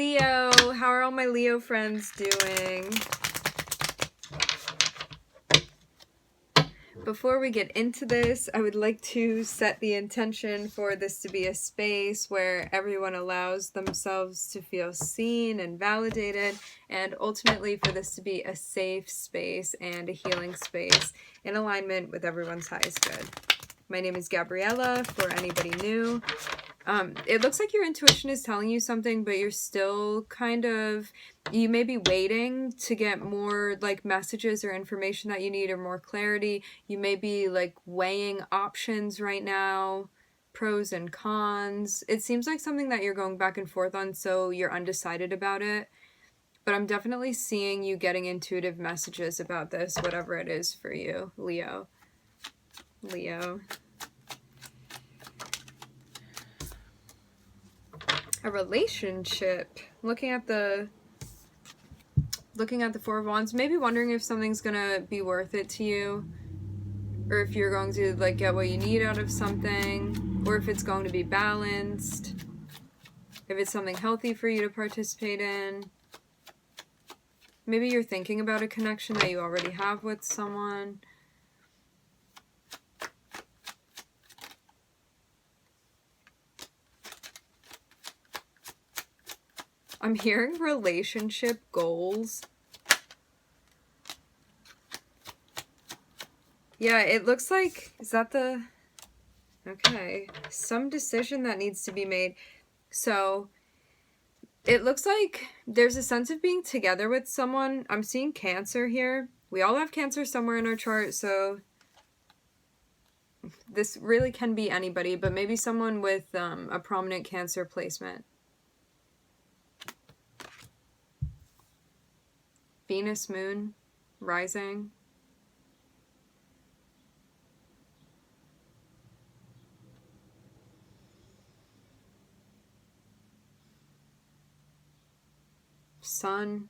Leo, how are all my Leo friends doing? Before we get into this, I would like to set the intention for this to be a space where everyone allows themselves to feel seen and validated, and ultimately for this to be a safe space and a healing space in alignment with everyone's highest good. My name is Gabriella, for anybody new. It looks like your intuition is telling you something, but you're still you may be waiting to get more like messages or information that you need or more clarity. You may be like weighing options right now, pros and cons. It seems like something that you're going back and forth on, so you're undecided about it. But I'm definitely seeing you getting intuitive messages about this, whatever it is for you, Leo. A relationship. Looking at the Four of Wands, maybe wondering if something's gonna be worth it to you, or if you're going to like get what you need out of something, or if it's going to be balanced, if it's something healthy for you to participate in. Maybe you're thinking about a connection that you already have with someone. I'm hearing relationship goals. Yeah, it looks like, is that the, okay, some decision that needs to be made. So it looks like there's a sense of being together with someone. I'm seeing Cancer here. We all have Cancer somewhere in our chart, so this really can be anybody, but maybe someone with a prominent Cancer placement. Venus, Moon, Rising. Sun.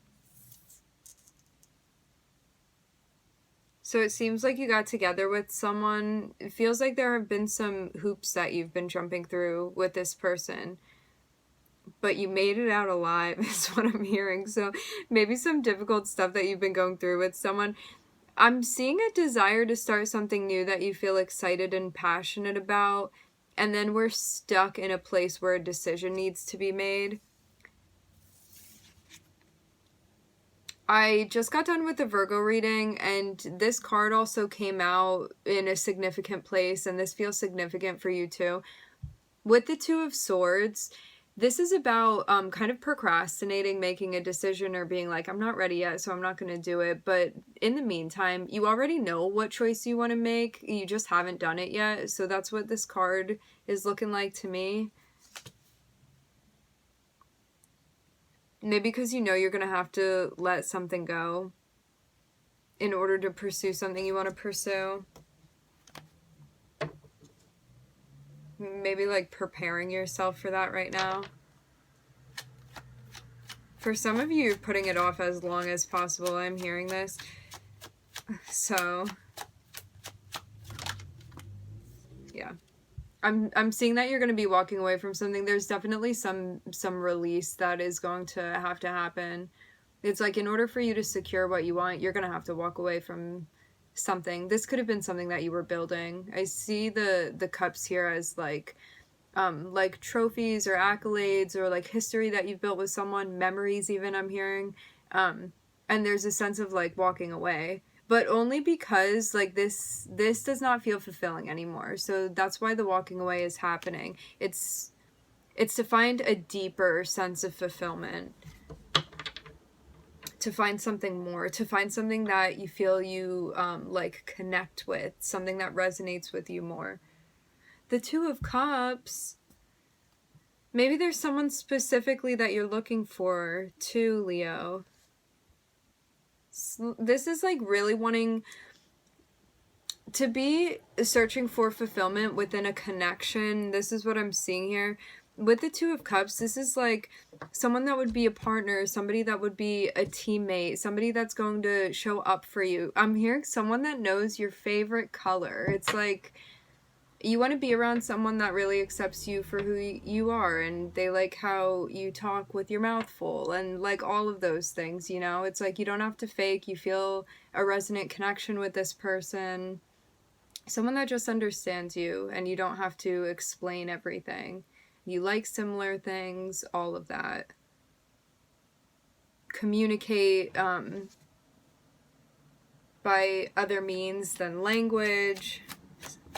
So it seems like you got together with someone. It feels like there have been some hoops that you've been jumping through with this person, but you made it out alive is what I'm hearing. So maybe some difficult stuff that you've been going through with someone. I'm seeing a desire to start something new that you feel excited and passionate about, and then we're stuck in a place where a decision needs to be made. I just got done with the Virgo reading, and this card also came out in a significant place, and this feels significant for you too. With the Two of Swords, this is about kind of procrastinating making a decision or being like, I'm not ready yet, so I'm not going to do it. But in the meantime, you already know what choice you want to make. You just haven't done it yet. So that's what this card is looking like to me. Maybe because you know you're going to have to let something go in order to pursue something you want to pursue. Maybe like preparing yourself for that right now. For some of you, you're putting it off as long as possible. I'm hearing this. So, yeah. I'm seeing that you're going to be walking away from something. There's definitely some release that is going to happen. It's like in order for you to secure what you want, you're going to have to walk away from something. This could have been something that you were building. I see the cups here as like trophies or accolades or like history that you've built with someone, memories even, I'm hearing. And there's a sense of like walking away, but only because like this does not feel fulfilling anymore. So that's why the walking away is happening. It's to find a deeper sense of fulfillment, to find something more, to find something that you feel you like connect with, something that resonates with you more. The Two of Cups, maybe there's someone specifically that you're looking for too, Leo. This is like really wanting to be searching for fulfillment within a connection. This is what I'm seeing here. With the Two of Cups, this is like someone that would be a partner, somebody that would be a teammate, somebody that's going to show up for you. I'm hearing someone that knows your favorite color. It's like you want to be around someone that really accepts you for who you are, and they like how you talk with your mouth full, and like all of those things, you know? It's like you don't have to fake, you feel a resonant connection with this person. Someone that just understands you, and you don't have to explain everything. You like similar things, all of that. Communicate by other means than language,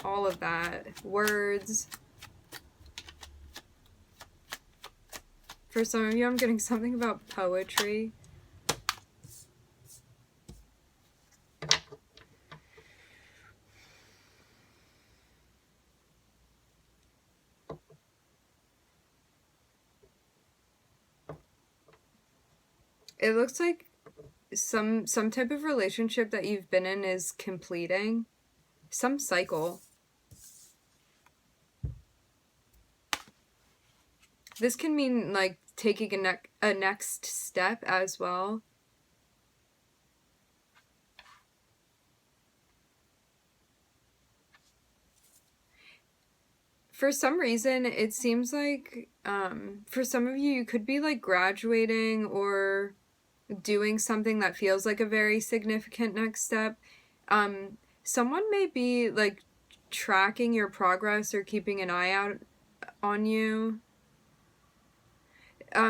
all of that. Words. For some of you, I'm getting something about poetry. It looks like some type of relationship that you've been in is completing. Some cycle. This can mean like taking a next step as well. For some reason, it seems like for some of you, you could be like graduating or doing something that feels like a very significant next step. Someone may be like tracking your progress or keeping an eye out on you.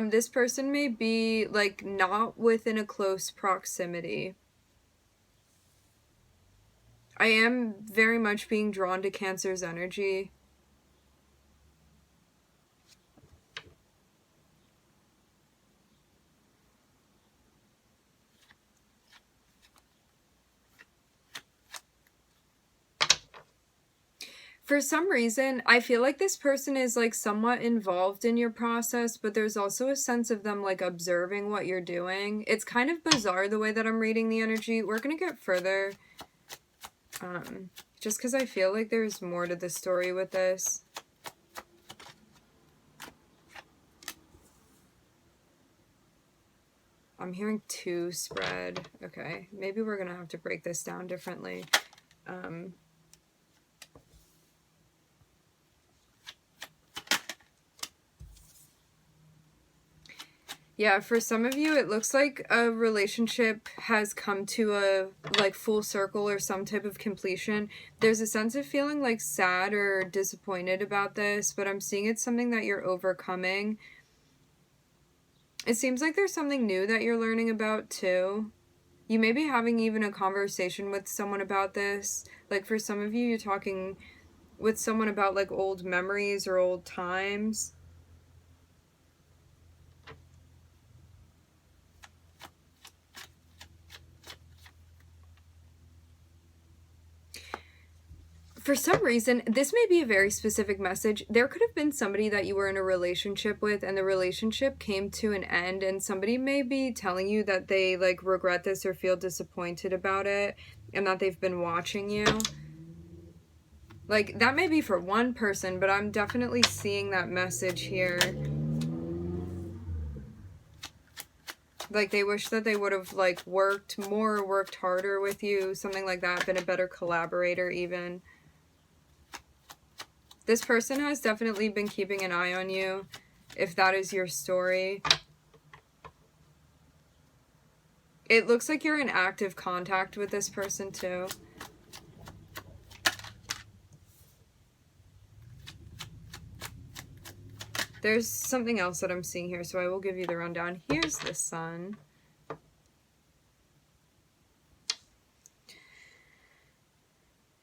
This person may be like not within a close proximity. I am very much being drawn to Cancer's energy. For some reason, I feel like this person is like somewhat involved in your process, but there's also a sense of them like observing what you're doing. It's kind of bizarre the way that I'm reading the energy. We're gonna get further. Just because I feel like there's more to the story with this. I'm hearing 2 spread. Okay, maybe we're gonna have to break this down differently. Yeah, for some of you, it looks like a relationship has come to a like full circle or some type of completion. There's a sense of feeling like sad or disappointed about this, but I'm seeing it's something that you're overcoming. It seems like there's something new that you're learning about too. You may be having even a conversation with someone about this. Like for some of you, you're talking with someone about like old memories or old times. For some reason, this may be a very specific message. There could have been somebody that you were in a relationship with and the relationship came to an end, and somebody may be telling you that they like regret this or feel disappointed about it and that they've been watching you. Like that may be for one person, but I'm definitely seeing that message here. Like they wish that they would have like worked more, worked harder with you, something like that, been a better collaborator even. This person has definitely been keeping an eye on you, if that is your story. It looks like you're in active contact with this person too. There's something else that I'm seeing here, so I will give you the rundown. Here's the sun.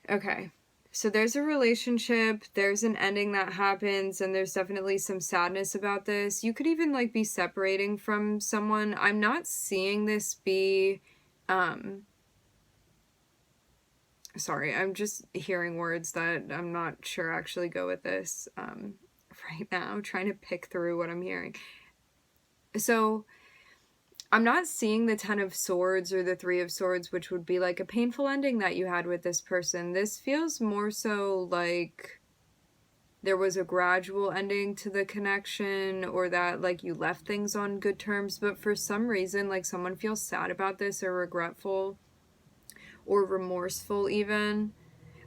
Okay. So there's a relationship, there's an ending that happens, and there's definitely some sadness about this. You could even like be separating from someone. I'm not seeing this be, sorry, I'm just hearing words that I'm not sure actually go with this right now, trying to pick through what I'm hearing. So I'm not seeing the 10 of Swords or the 3 of Swords, which would be like a painful ending that you had with this person. This feels more so like there was a gradual ending to the connection, or that like you left things on good terms, but for some reason like someone feels sad about this or regretful or remorseful even.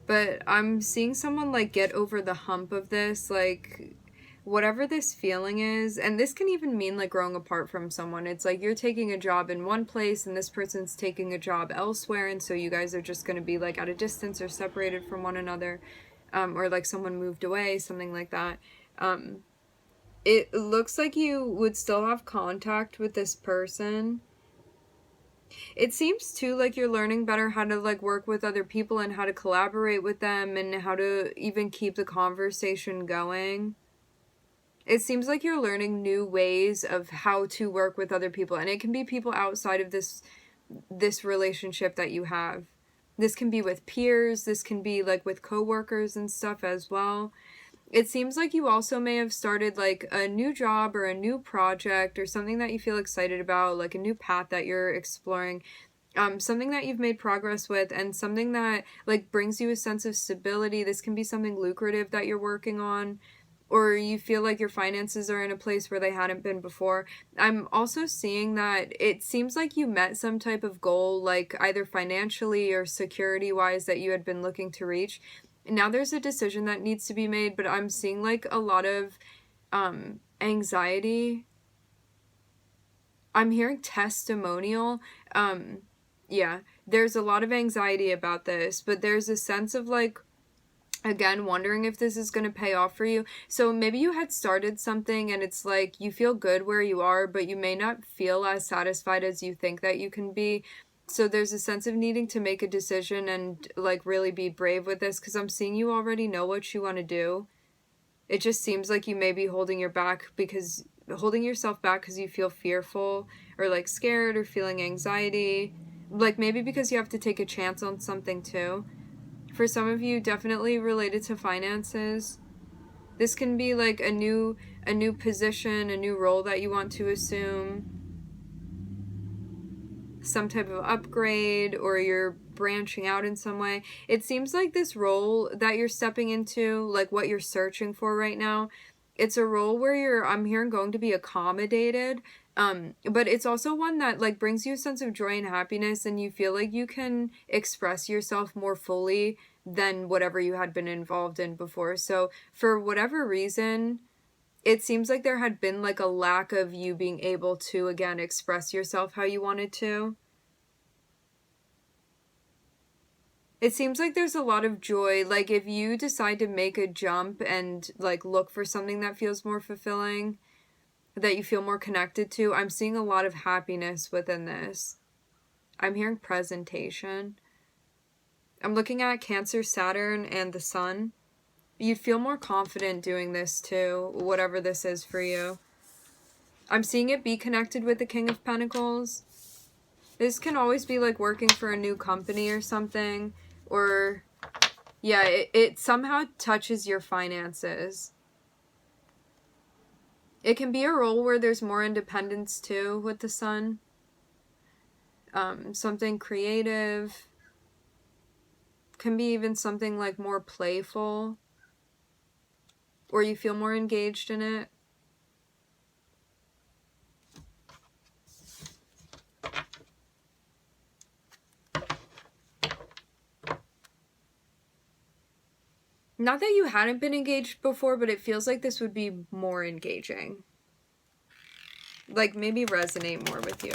But I'm seeing someone, like, get over the hump of this, like, whatever this feeling is, and this can even mean, like, growing apart from someone. It's like you're taking a job in one place and this person's taking a job elsewhere, and so you guys are just going to be, like, at a distance or separated from one another, or, like, someone moved away, something like that. It looks like you would still have contact with this person. It seems too like you're learning better how to, like, work with other people and how to collaborate with them and how to even keep the conversation going. It seems like you're learning new ways of how to work with other people, and it can be people outside of this relationship that you have. This can be with peers, this can be, like, with coworkers and stuff as well. It seems like you also may have started, like, a new job or a new project or something that you feel excited about, like a new path that you're exploring, something that you've made progress with, and something that, like, brings you a sense of stability. This can be something lucrative that you're working on, or you feel like your finances are in a place where they hadn't been before. I'm also seeing that it seems like you met some type of goal, like either financially or security-wise, that you had been looking to reach. Now there's a decision that needs to be made, but I'm seeing, like, a lot of anxiety. I'm hearing testimonial. Yeah, there's a lot of anxiety about this, but there's a sense of, like, again, wondering if this is going to pay off for you. So maybe you had started something and it's like you feel good where you are, but you may not feel as satisfied as you think that you can be. So there's a sense of needing to make a decision and, like, really be brave with this, because I'm seeing you already know what you want to do. It just seems like you may be holding yourself back because you feel fearful or, like, scared or feeling anxiety. Like, maybe because you have to take a chance on something too. For some of you, definitely related to finances. This can be, like, a new position, a new role that you want to assume, some type of upgrade, or you're branching out in some way. It seems like this role that you're stepping into, like what you're searching for right now, it's a role where I'm hearing, going to be accommodated, but it's also one that, like, brings you a sense of joy and happiness, and you feel like you can express yourself more fully than whatever you had been involved in before. So for whatever reason, it seems like there had been, like, a lack of you being able to, again, express yourself how you wanted to. It seems like there's a lot of joy. Like, if you decide to make a jump and, like, look for something that feels more fulfilling, that you feel more connected to, I'm seeing a lot of happiness within this. I'm hearing presentation. I'm looking at Cancer, Saturn, and the Sun. You'd feel more confident doing this too, whatever this is for you. I'm seeing it be connected with the King of Pentacles. This can always be, like, working for a new company or something. Or, yeah, it somehow touches your finances. It can be a role where there's more independence too with the Sun. Something creative. Can be even something, like, more playful. Or you feel more engaged in it. Not that you hadn't been engaged before, but it feels like this would be more engaging. Like, maybe resonate more with you.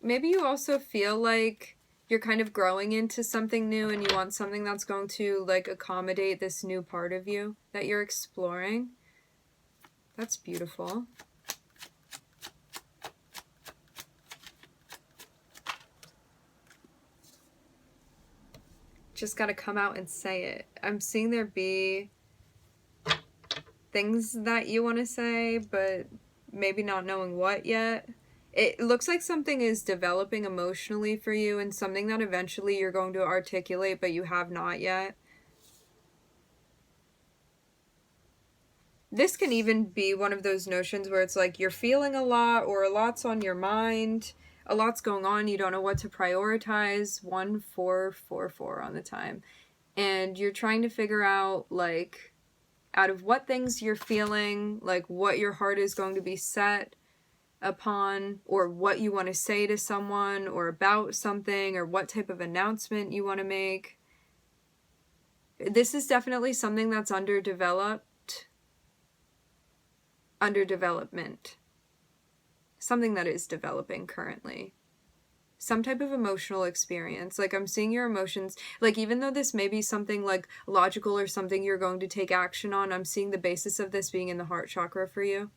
Maybe you also feel like you're kind of growing into something new and you want something that's going to, like, accommodate this new part of you that you're exploring. That's beautiful. Just gotta come out and say it. I'm seeing there be things that you want to say, but maybe not knowing what yet. It looks like something is developing emotionally for you, and something that eventually you're going to articulate, but you have not yet. This can even be one of those notions where it's like you're feeling a lot, or a lot's on your mind, a lot's going on, you don't know what to prioritize. 1444 on the time. And you're trying to figure out, like, out of what things you're feeling, like what your heart is going to be set upon, or what you want to say to someone or about something, or what type of announcement you want to make. This is definitely something that's under development. Something that is developing currently. Some type of emotional experience. Like, I'm seeing your emotions, like, even though this may be something like logical or something you're going to take action on, I'm seeing the basis of this being in the heart chakra for you.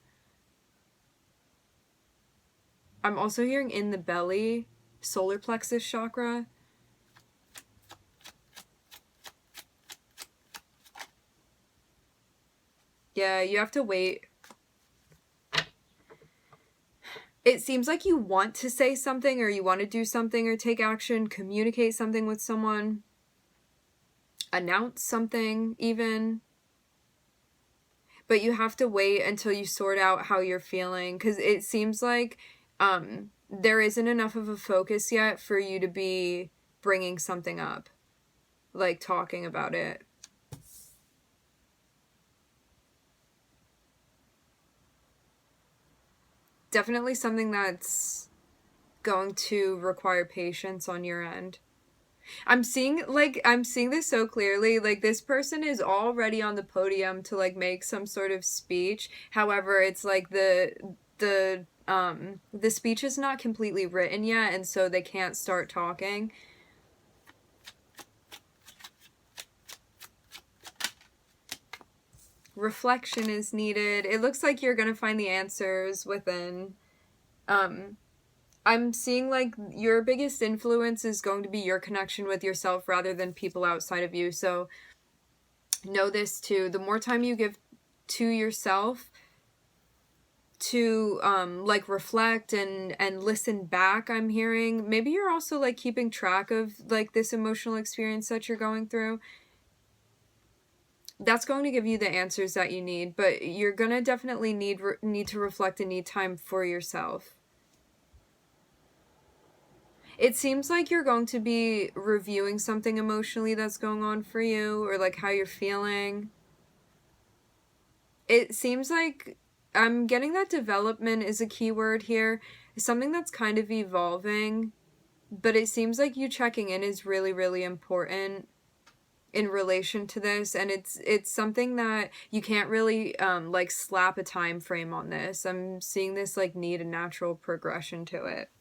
I'm also hearing in the belly, solar plexus chakra. Yeah, you have to wait. It seems like you want to say something, or you want to do something, or take action, communicate something with someone, announce something even. But you have to wait until you sort out how you're feeling, because it seems like there isn't enough of a focus yet for you to be bringing something up, like talking about it. Definitely something that's going to require patience on your end. I'm seeing this so clearly. Like, this person is already on the podium to like make some sort of speech. However, it's like the speech is not completely written yet, and so they can't start talking. Reflection is needed. It looks like you're gonna find the answers within. I'm seeing like your biggest influence is going to be your connection with yourself rather than people outside of you. So know this too. The more time you give to yourself to like reflect and listen back, I'm hearing, maybe you're also like keeping track of like this emotional experience that you're going through. That's going to give you the answers that you need, but you're gonna definitely need to reflect and need time for yourself. It seems like you're going to be reviewing something emotionally that's going on for you, or like how you're feeling. It seems like I'm getting that development is a key word here. Something that's kind of evolving, but it seems like you checking in is really, really important in relation to this, and it's something that you can't really like slap a time frame on this. I'm seeing this like need a natural progression to it.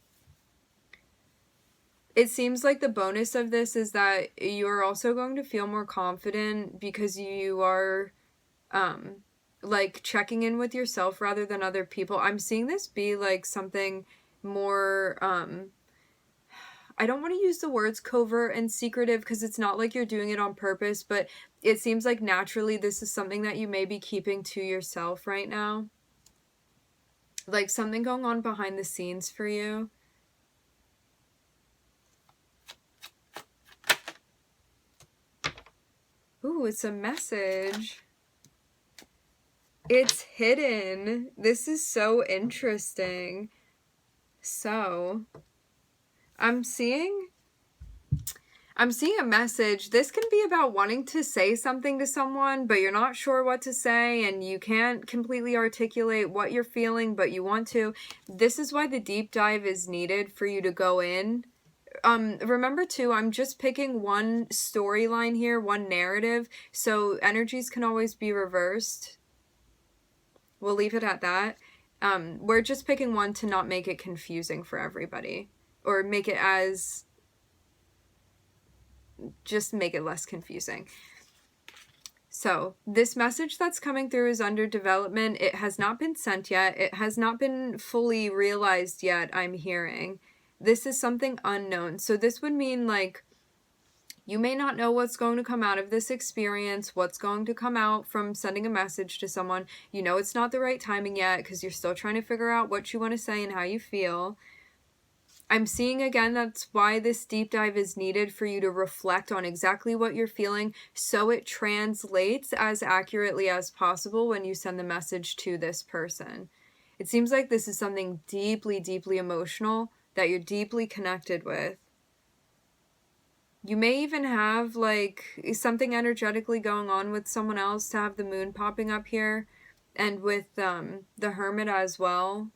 It seems like the bonus of this is that you're also going to feel more confident because you are like checking in with yourself rather than other people. I'm seeing this be like something more I don't want to use the words covert and secretive because it's not like you're doing it on purpose, but it seems like naturally this is something that you may be keeping to yourself right now. Like something going on behind the scenes for you. Ooh, it's a message. It's hidden. This is so interesting. So, I'm seeing a message. This can be about wanting to say something to someone, but you're not sure what to say, and you can't completely articulate what you're feeling, but you want to. This is why the deep dive is needed for you to go in. Remember too, I'm just picking one storyline here, one narrative, so energies can always be reversed. We'll leave it at that. We're just picking one to not make it confusing for everybody, or make it as, just make it less confusing. So this message that's coming through is under development. It has not been sent yet. It has not been fully realized yet, I'm hearing. This is something unknown. So this would mean like you may not know what's going to come out of this experience, what's going to come out from sending a message to someone. You know it's not the right timing yet because you're still trying to figure out what you want to say and how you feel. I'm seeing again that's why this deep dive is needed, for you to reflect on exactly what you're feeling so it translates as accurately as possible when you send the message to this person. It seems like this is something deeply, deeply emotional that you're deeply connected with. You may even have like something energetically going on with someone else to have the moon popping up here, and with the Hermit as well.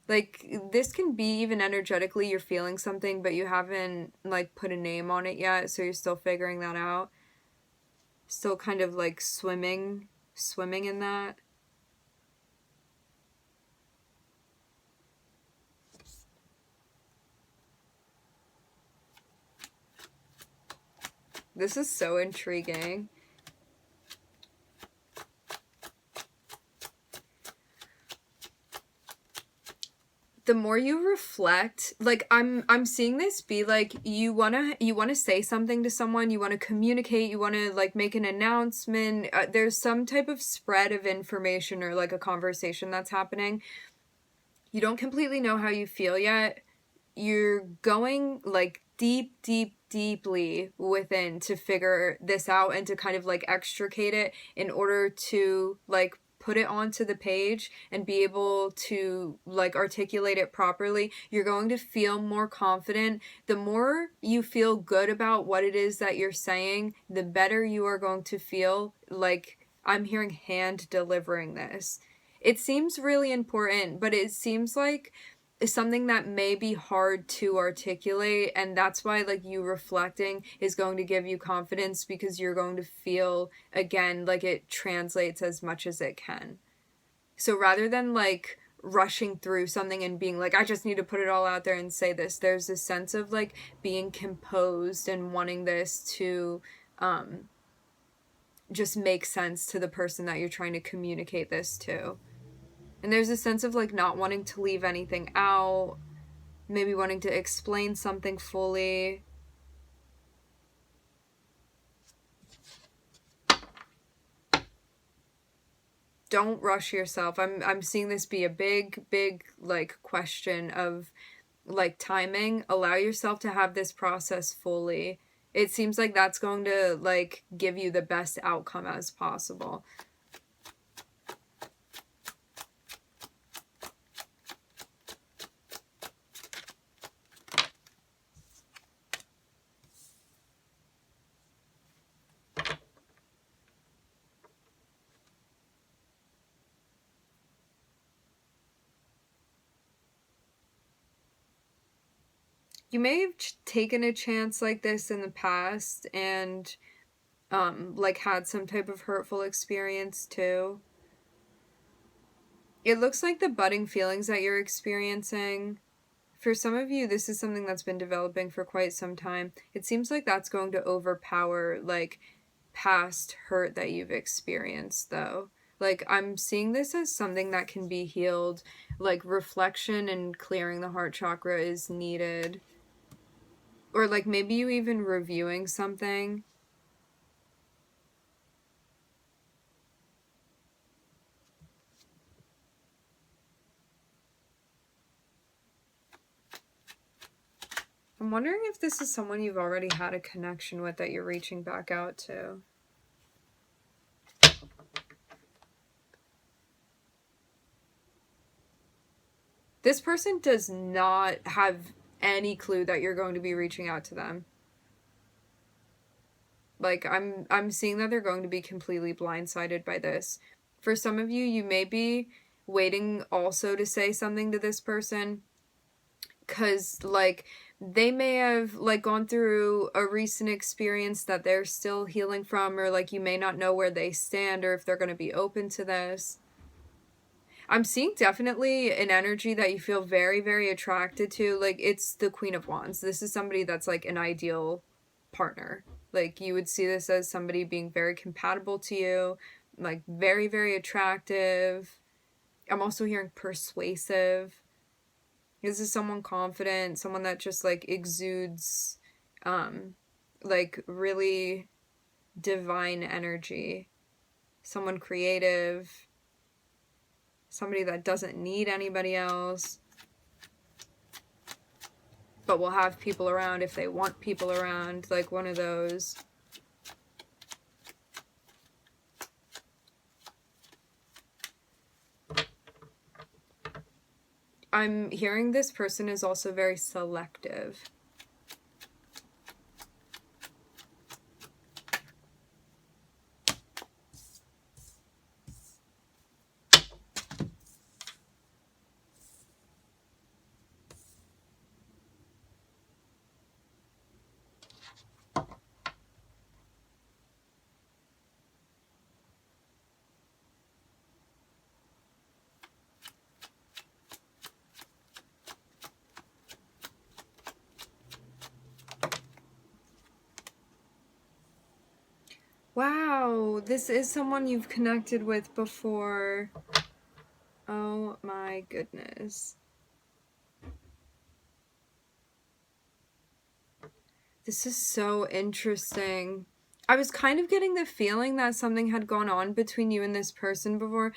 Like, this can be even energetically you're feeling something, but you haven't like put a name on it yet, so you're still figuring that out. Still kind of like swimming in that. This is so intriguing. The more you reflect, like I'm seeing this be like you want to say something to someone, you want to communicate, you want to like make an announcement, there's some type of spread of information or like a conversation that's happening. You don't completely know how you feel yet. You're going like deeply within to figure this out and to kind of like extricate it in order to like put it onto the page and be able to like articulate it properly. You're going to feel more confident. The more you feel good about what it is that you're saying, the better you are going to feel. Like, I'm hearing hand delivering this. It seems really important, but it seems like is something that may be hard to articulate, and that's why like you reflecting is going to give you confidence, because you're going to feel again like it translates as much as it can. So rather than like rushing through something and being like, I just need to put it all out there and say this, there's this sense of like being composed and wanting this to just make sense to the person that you're trying to communicate this to. And there's a sense of like not wanting to leave anything out, maybe wanting to explain something fully. Don't rush yourself. I'm seeing this be a big like question of like timing. Allow yourself to have this process fully. It seems like that's going to like give you the best outcome as possible. You may have taken a chance like this in the past and like had some type of hurtful experience too. It looks like the budding feelings that you're experiencing, for some of you, this is something that's been developing for quite some time. It seems like that's going to overpower like past hurt that you've experienced though. Like, I'm seeing this as something that can be healed. Like, reflection and clearing the heart chakra is needed. Or like maybe you even reviewing something. I'm wondering if this is someone you've already had a connection with that you're reaching back out to. This person does not have any clue that you're going to be reaching out to them. Like, I'm seeing that they're going to be completely blindsided by this. For some of you, you may be waiting also to say something to this person, because like they may have like gone through a recent experience that they're still healing from, or like you may not know where they stand or if they're going to be open to this. I'm seeing definitely an energy that you feel very attracted to. Like, it's the Queen of Wands. This is somebody that's like an ideal partner. Like, you would see this as somebody being very compatible to you, like very attractive. I'm also hearing persuasive. This is someone confident, someone that just like exudes like really divine energy. Someone creative, somebody that doesn't need anybody else, but will have people around if they want people around, like one of those. I'm hearing this person is also very selective. Wow, this is someone you've connected with before. Oh my goodness. This is so interesting. I was kind of getting the feeling that something had gone on between you and this person before,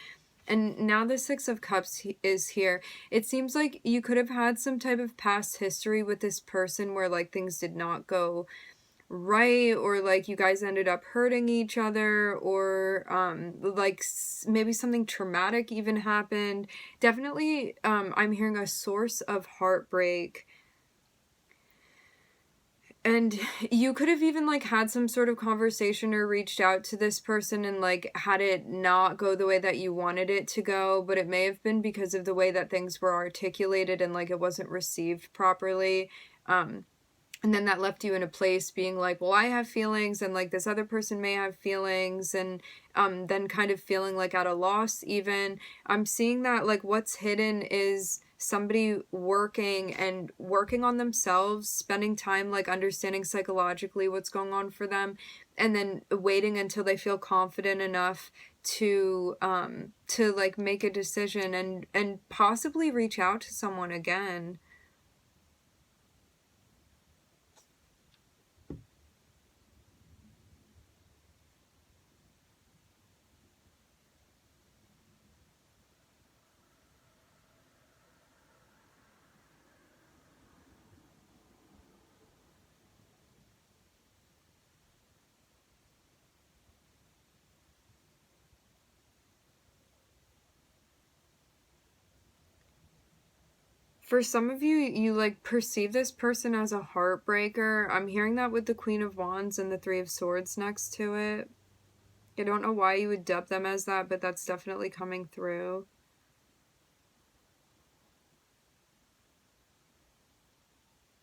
and now the Six of Cups is here. It seems like you could have had some type of past history with this person where like things did not go right, or like you guys ended up hurting each other, or like maybe something traumatic even happened. Definitely I'm hearing a source of heartbreak. And you could have even like had some sort of conversation or reached out to this person and like had it not go the way that you wanted it to go, but it may have been because of the way that things were articulated and like it wasn't received properly. And then that left you in a place being like, well, I have feelings and like this other person may have feelings, and then kind of feeling like at a loss even. I'm seeing that like what's hidden is somebody working on themselves, spending time like understanding psychologically what's going on for them, and then waiting until they feel confident enough to like make a decision and possibly reach out to someone again. For some of you, you like perceive this person as a heartbreaker. I'm hearing that with the Queen of Wands and the Three of Swords next to it. I don't know why you would dub them as that, but that's definitely coming through.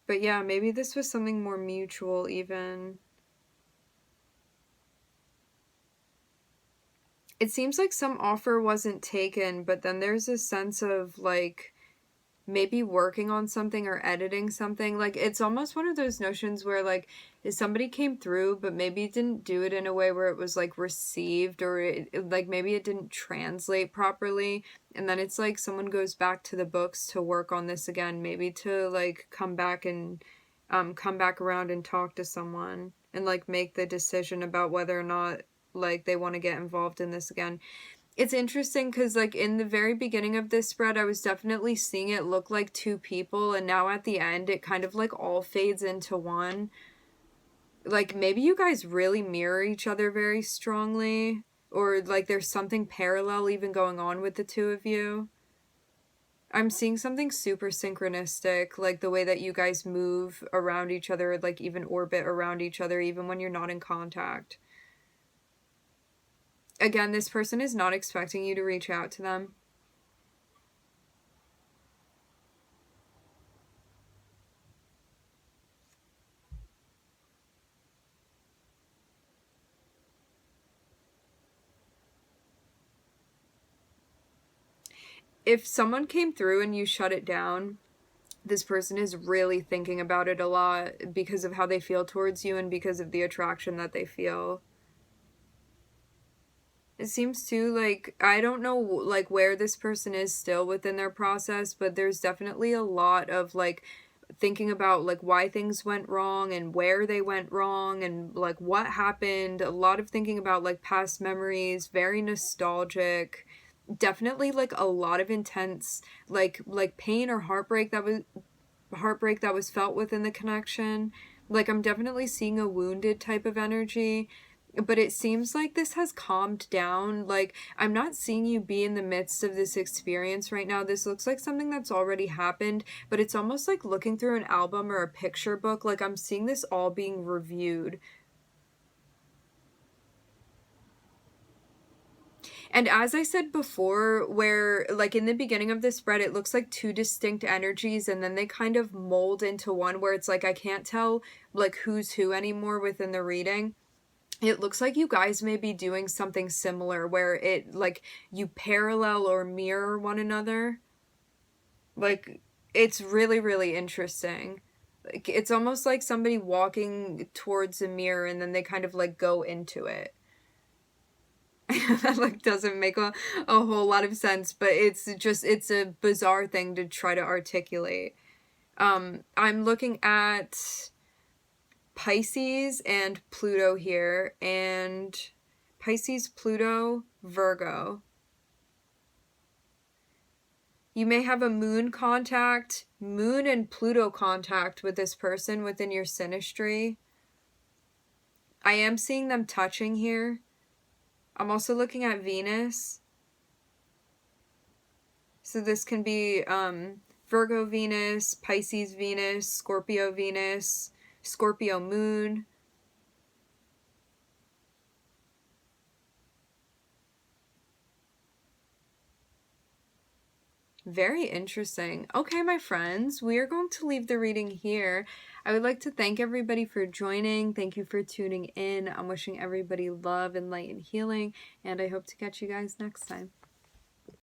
But yeah, maybe this was something more mutual even. It seems like some offer wasn't taken, but then there's a sense of like maybe working on something or editing something. Like it's almost one of those notions where like if somebody came through but maybe didn't do it in a way where it was like received, or like maybe it didn't translate properly, and then it's like someone goes back to the books to work on this again, maybe to like come back around and talk to someone and like make the decision about whether or not like they want to get involved in this again. It's interesting because like in the very beginning of this spread, I was definitely seeing it look like two people, and now at the end it kind of like all fades into one. Like maybe you guys really mirror each other very strongly, or like there's something parallel even going on with the two of you. I'm seeing something super synchronistic, like the way that you guys move around each other, like even orbit around each other even when you're not in contact. Again, this person is not expecting you to reach out to them. If someone came through and you shut it down, this person is really thinking about it a lot because of how they feel towards you and because of the attraction that they feel. It seems too like I don't know like where this person is still within their process, but there's definitely a lot of like thinking about like why things went wrong and where they went wrong and like what happened. A lot of thinking about like past memories, very nostalgic. Definitely like a lot of intense like pain or heartbreak that was felt within the connection. Like I'm definitely seeing a wounded type of energy, but it seems like this has calmed down. Like I'm not seeing you be in the midst of this experience right now. This looks like something that's already happened, but it's almost like looking through an album or a picture book. Like I'm seeing this all being reviewed. And as I said before, where like in the beginning of this spread, it looks like two distinct energies, and then they kind of mold into one where it's like I can't tell like who's who anymore within the reading. It looks like you guys may be doing something similar where it like you parallel or mirror one another. Like it's really, really interesting. Like it's almost like somebody walking towards a mirror and then they kind of like go into it. That like doesn't make a whole lot of sense, but it's a bizarre thing to try to articulate. I'm looking at Pisces and Pluto here, and Pisces, Pluto, Virgo. You may have a moon and Pluto contact with this person within your synastry. I am seeing them touching here. I'm also looking at Venus. So this can be Virgo Venus, Pisces Venus, Scorpio Venus, Scorpio Moon. Very interesting. Okay, my friends, we are going to leave the reading here. I would like to thank everybody for joining. Thank you for tuning in. I'm wishing everybody love and light and healing, and I hope to catch you guys next time.